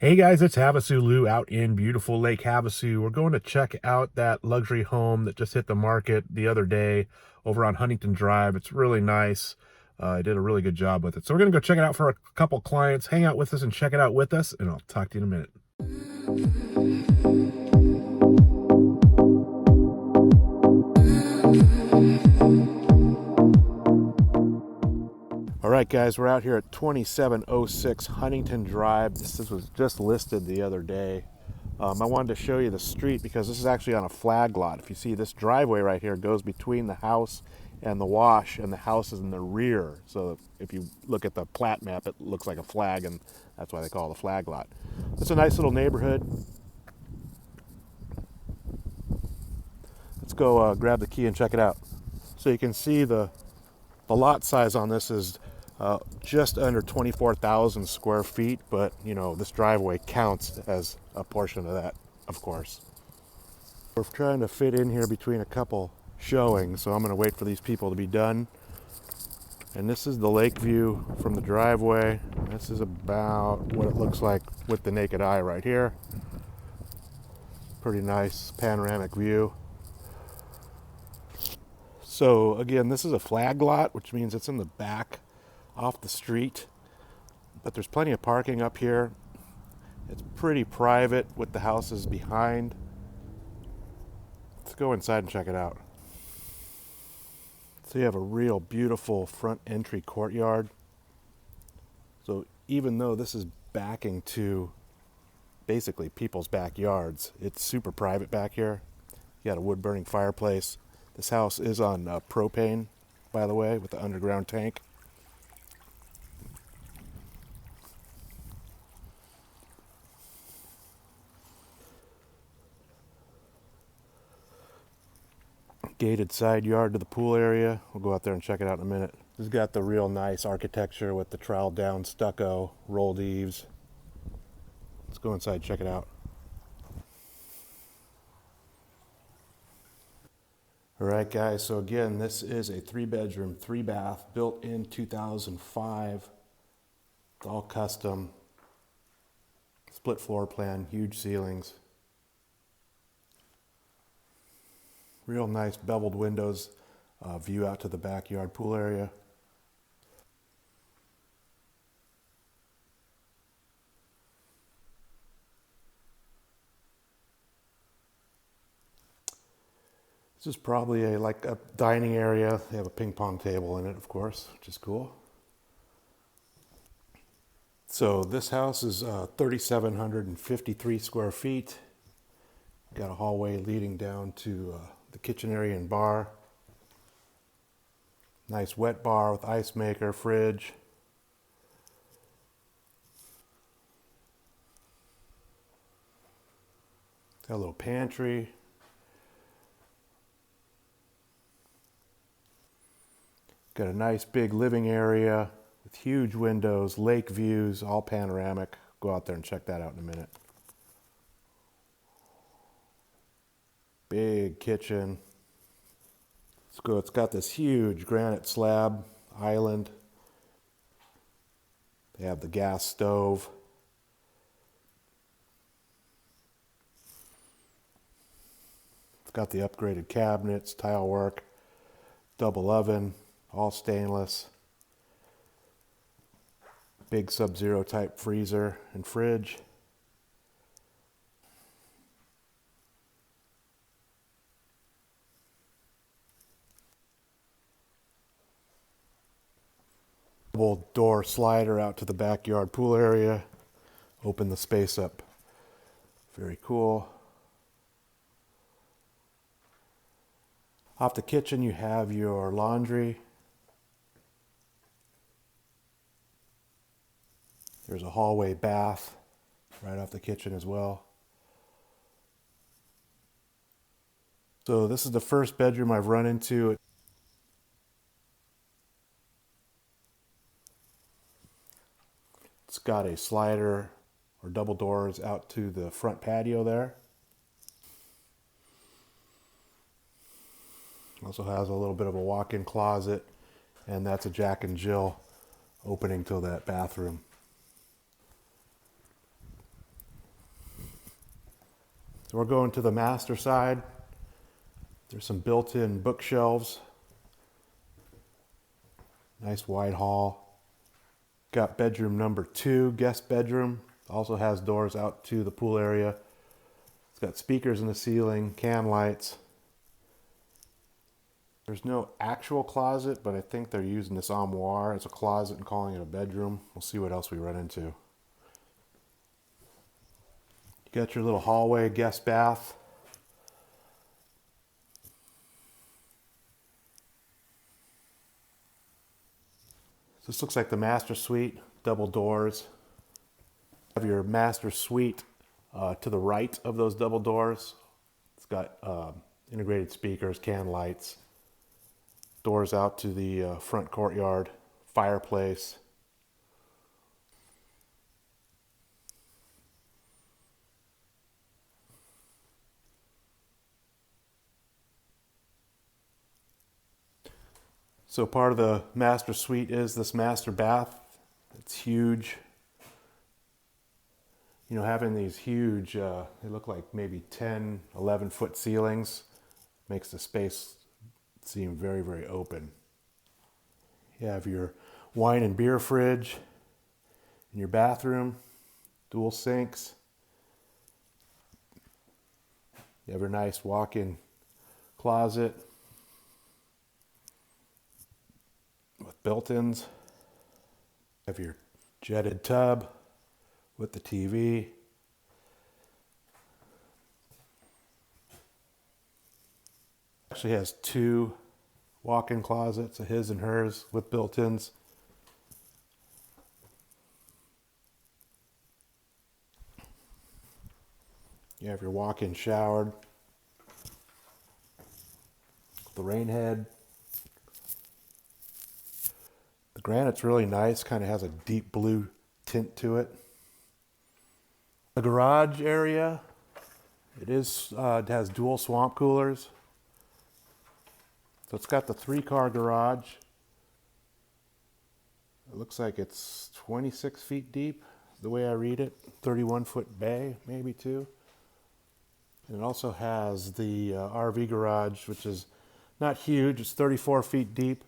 Hey guys, it's Havasu out in beautiful Lake Havasu. We're going to check out that luxury home that just hit the market the other day over on Huntington Drive. It's really nice. I did a really good job with it. So we're going to go check it out for a couple clients. Hang out with us and check it out with us, and I'll talk to you in a minute. All right, guys, we're out here at 2706 Huntington Drive. This was just listed the other day. I wanted to show you the street because this is actually on a flag lot. If you see, this driveway right here goes between the house and the wash, and the house is in the rear. So if you look at the plat map, it looks like a flag, and that's why they call it a flag lot. It's a nice little neighborhood. Let's go grab the key and check it out. So you can see the lot size on this is just under 24,000 square feet, but you know, this driveway counts as a portion of that, of course. We're trying to fit in here between a couple showings, so I'm going to wait for these people to be done. And this is the lake view from the driveway. This is about what it looks like with the naked eye right here. Pretty nice panoramic view. So again, this is a flag lot, which means it's in the back off the street, but there's plenty of parking up here. It's pretty private with the houses behind. Let's go inside and check it out. So you have a real beautiful front entry courtyard. So even though this is backing to basically people's backyards, it's super private back here. You got a wood burning fireplace. This house is on propane, by the way, with the underground tank. Gated side yard to the pool area. We'll go out there and check it out in a minute. This has got the real nice architecture with the trowel down stucco, rolled eaves. Let's go inside and check it out. All right, guys, so again, this is a 3-bedroom, 3-bath, built in 2005. It's all custom. Split floor plan, huge ceilings. Real nice beveled windows, view out to the backyard pool area. This is probably like a dining area. They have a ping pong table in it, of course, which is cool. So this house is 3,753 square feet. Got a hallway leading down to the kitchen area and bar. Nice wet bar with ice maker, fridge. Got a little pantry. Got a nice big living area with huge windows, lake views, all panoramic. Go out there and check that out in a minute. Big kitchen. Let's go. It's got this huge granite slab island. They have the gas stove. It's got the upgraded cabinets, tile work, double oven, all stainless. Big Sub-Zero type freezer and fridge. Double door slider out to the backyard pool area. Open the space up. Very cool. Off the kitchen you have your laundry. There's a hallway bath right off the kitchen as well. So this is the first bedroom I've run into. It's got a slider or double doors out to the front patio there. Also has a little bit of a walk-in closet, and that's a Jack and Jill opening to that bathroom. So we're going to the master side. There's some built-in bookshelves. Nice wide hall. Got bedroom number 2, guest bedroom. Also has doors out to the pool area. It's got speakers in the ceiling, can lights. There's no actual closet, but I think they're using this armoire as a closet and calling it a bedroom. We'll see what else we run into. You got your little hallway guest bath. This looks like the master suite, double doors. You have your master suite to the right of those double doors. It's got integrated speakers, can lights, doors out to the front courtyard, fireplace. So part of the master suite is this master bath. It's huge. You know, having these huge, they look like maybe 10, 11 foot ceilings makes the space seem very, very open. You have your wine and beer fridge in your bathroom, dual sinks. You have your nice walk-in closet with built-ins. You have your jetted tub with the TV. Actually has 2 walk-in closets, a his and hers with built-ins. You have your walk-in shower, the rain head. The granite's really nice, kind of has a deep blue tint to it. The garage area, it has dual swamp coolers. So it's got the 3-car garage. It looks like it's 26 feet deep, the way I read it. 31-foot bay, maybe 2. And it also has the RV garage, which is not huge. It's 34 feet deep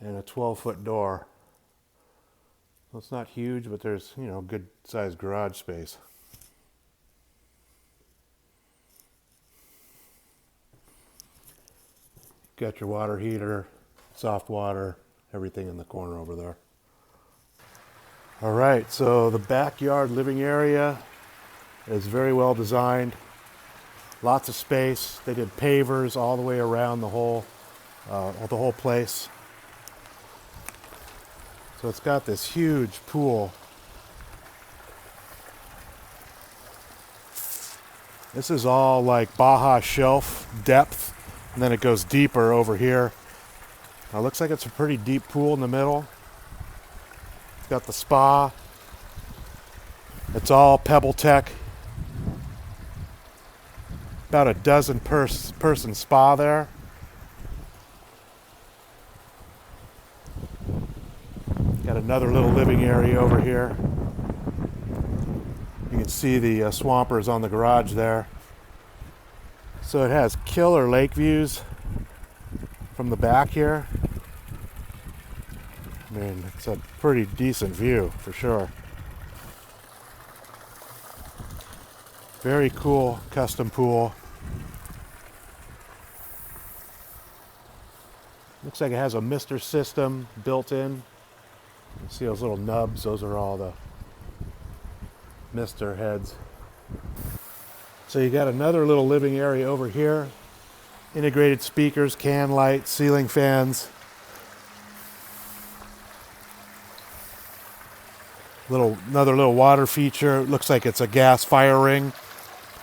and a 12-foot door. So it's not huge, but there's, you know, good sized garage space. Got your water heater, soft water, everything in the corner over there. All right, so the backyard living area is very well designed. Lots of space. They did pavers all the way around the whole place. So it's got this huge pool. This is all like Baja Shelf depth, and then it goes deeper over here. Now, it looks like it's a pretty deep pool in the middle. It's got the spa. It's all Pebble Tech. About a dozen person spa there. Got another little living area over here. You can see the swampers on the garage there. So it has killer lake views from the back here. I mean, it's a pretty decent view for sure. Very cool custom pool. Looks like it has a mister system built in. You see those little nubs? Those are all the mister heads. So you got another little living area over here. Integrated speakers, can lights, ceiling fans. Another little water feature. Looks like it's a gas fire ring.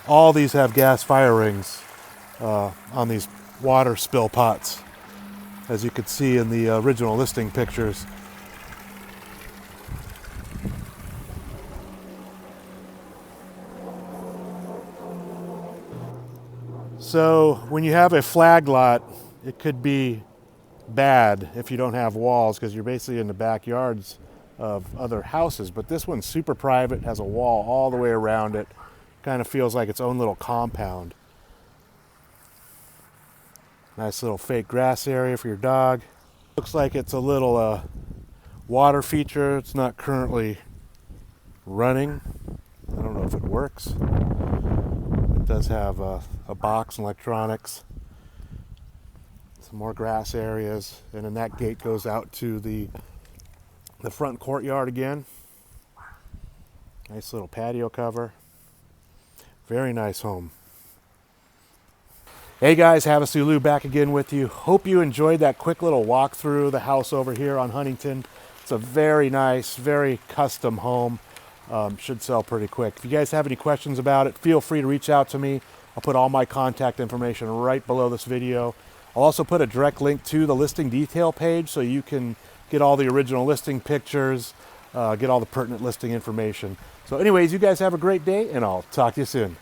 All these have gas fire rings on these water spill pots, as you could see in the original listing pictures. So when you have a flag lot, it could be bad if you don't have walls, because you're basically in the backyards of other houses. But this one's super private, has a wall all the way around it, Kind of feels like its own little compound. Nice little fake grass area for your dog. Looks like it's a little water feature. It's not currently running. I don't know if it works. It does have a box and electronics. Some more grass areas, and then that gate goes out to the front courtyard again. Nice little patio cover. Very nice home. Hey guys, Havasu back again with you. Hope you enjoyed that quick little walk through the house over here on Huntington. It's a very nice, very custom home. Should sell pretty quick. If you guys have any questions about it, feel free to reach out to me. I'll put all my contact information right below this video. I'll also put a direct link to the listing detail page so you can get all the original listing pictures, get all the pertinent listing information. So anyways, you guys have a great day, and I'll talk to you soon.